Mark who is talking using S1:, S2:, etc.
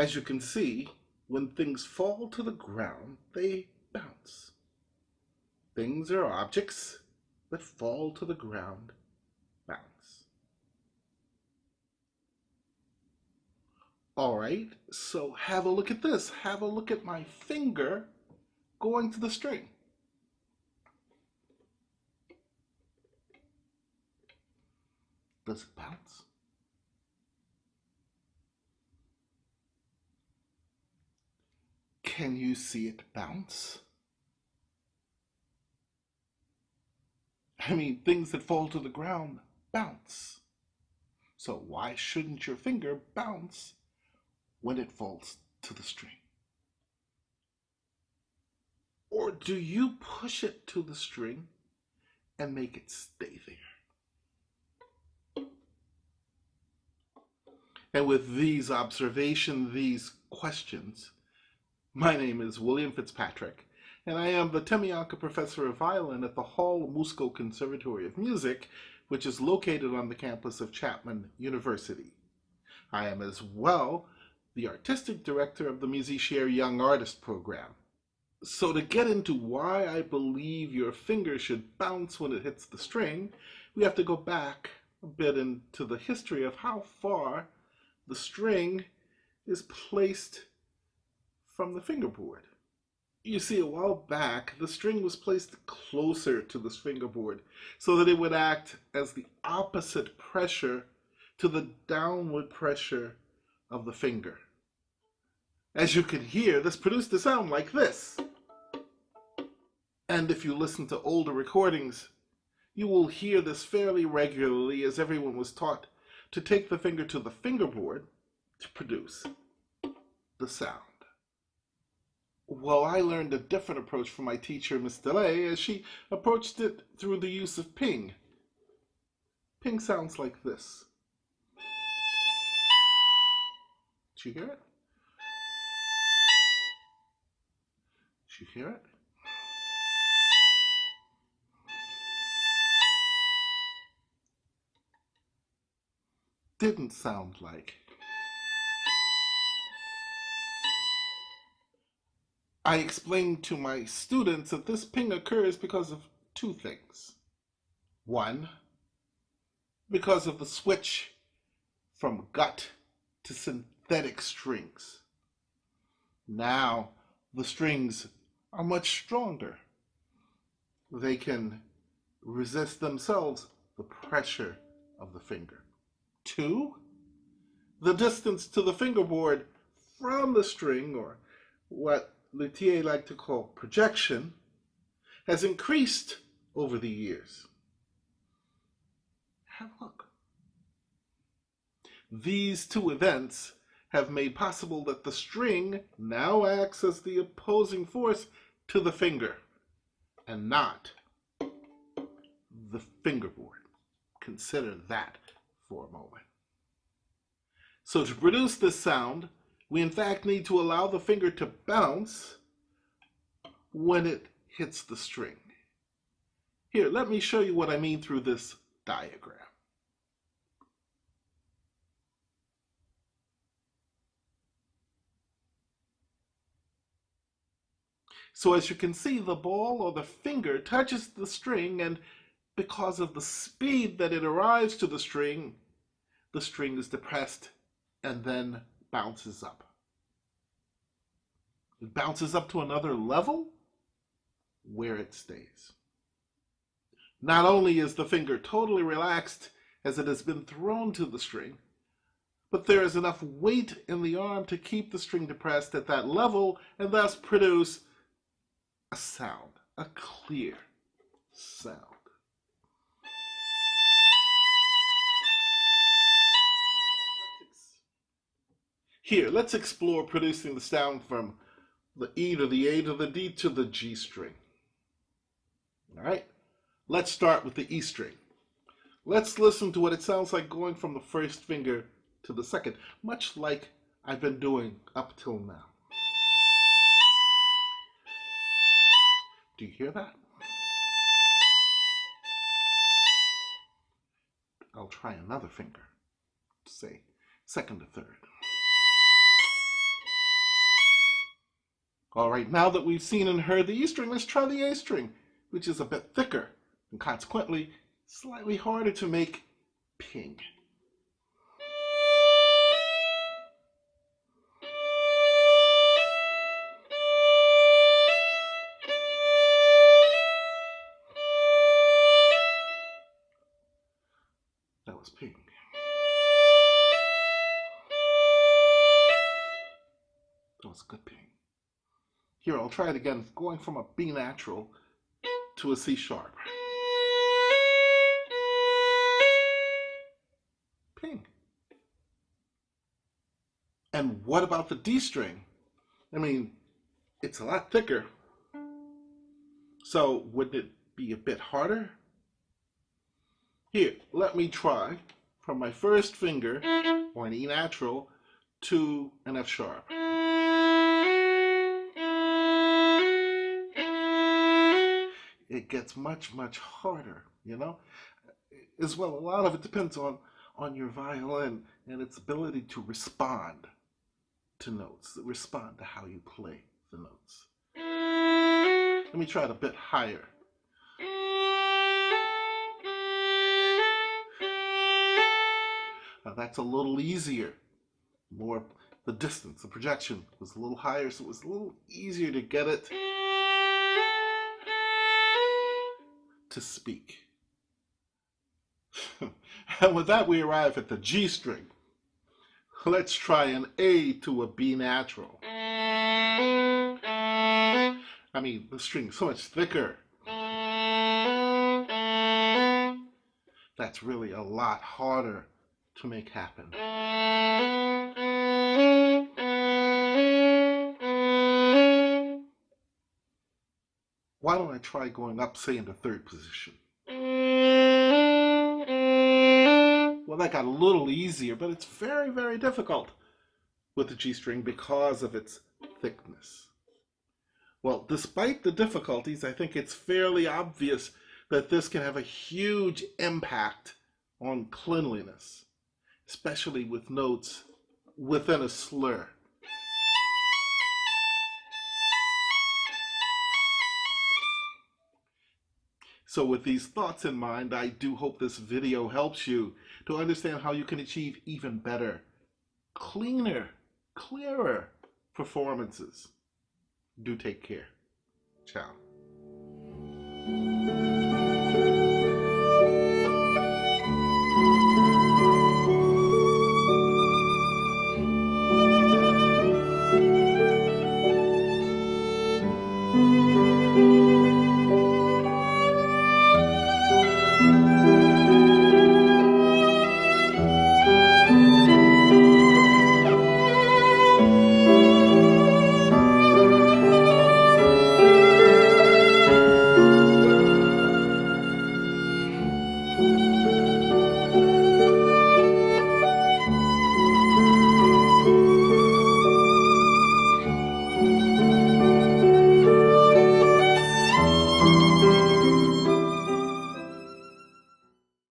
S1: As you can see, when things fall to the ground, they bounce. Things or objects that fall to the ground bounce. All right, so have a look at this. Have a look at my finger going to the string. Does it bounce? Can you see it bounce? I mean, things that fall to the ground bounce. So why shouldn't your finger bounce when it falls to the string? Or do you push it to the string and make it stay there? And with these observations, these questions, my name is William Fitzpatrick, and I am the Temianka Professor of Violin at the Hall Musco Conservatory of Music, which is located on the campus of Chapman University. I am as well the Artistic Director of the Musiciere Young Artist Program. So to get into why I believe your finger should bounce when it hits the string, we have to go back a bit into the history of how far the string is placed from the fingerboard. You see, a while back, the string was placed closer to the fingerboard so that it would act as the opposite pressure to the downward pressure of the finger. As you can hear, this produced a sound like this. And if you listen to older recordings, you will hear this fairly regularly, as everyone was taught to take the finger to the fingerboard to produce the sound. Well, I learned a different approach from my teacher, Miss DeLay, as she approached it through the use of ping. Ping sounds like this. Did you hear it? Did you hear it? Didn't sound like. I explained to my students that this ping occurs because of two things. One, because of the switch from gut to synthetic strings. Now the strings are much stronger. They can resist themselves the pressure of the finger. Two, the distance to the fingerboard from the string, or what luthiers like to call projection, has increased over the years. Have a look. These two events have made possible that the string now acts as the opposing force to the finger and not the fingerboard. Consider that for a moment. So to produce this sound, we in fact need to allow the finger to bounce when it hits the string. Here, let me show you what I mean through this diagram. So as you can see, the ball or the finger touches the string, and because of the speed that it arrives to the string is depressed and then bounces up. It bounces up to another level where it stays. Not only is the finger totally relaxed as it has been thrown to the string, but there is enough weight in the arm to keep the string depressed at that level and thus produce a sound, a clear sound. Here, let's explore producing the sound from the E to the A to the D to the G string. All right, let's start with the E string. Let's listen to what it sounds like going from the first finger to the second, much like I've been doing up till now. Do you hear that? I'll try another finger, say second to third. All right, now that we've seen and heard the E string, let's try the A string, which is a bit thicker and consequently slightly harder to make ping. That was ping. That was good ping. Here, I'll try it again, going from a B natural to a C sharp. Ping. And what about the D string? I mean, it's a lot thicker. So wouldn't it be a bit harder? Here, let me try from my first finger, or an E natural, to an F sharp. It gets much, much harder, you know? As well, a lot of it depends on your violin and its ability to respond to notes, respond to how you play the notes. Let me try it a bit higher. Now that's a little easier. More, the distance, the projection was a little higher, so it was a little easier to get it to speak. And with that, we arrive at the G string. Let's try an A to a B natural. I mean, the string is so much thicker. That's really a lot harder to make happen. Why don't I try going up, say, into third position? Well, that got a little easier, but it's very, very difficult with the G string because of its thickness. Well, despite the difficulties, I think it's fairly obvious that this can have a huge impact on cleanliness, especially with notes within a slur. So with these thoughts in mind, I do hope this video helps you to understand how you can achieve even better, cleaner, clearer performances. Do take care. Ciao.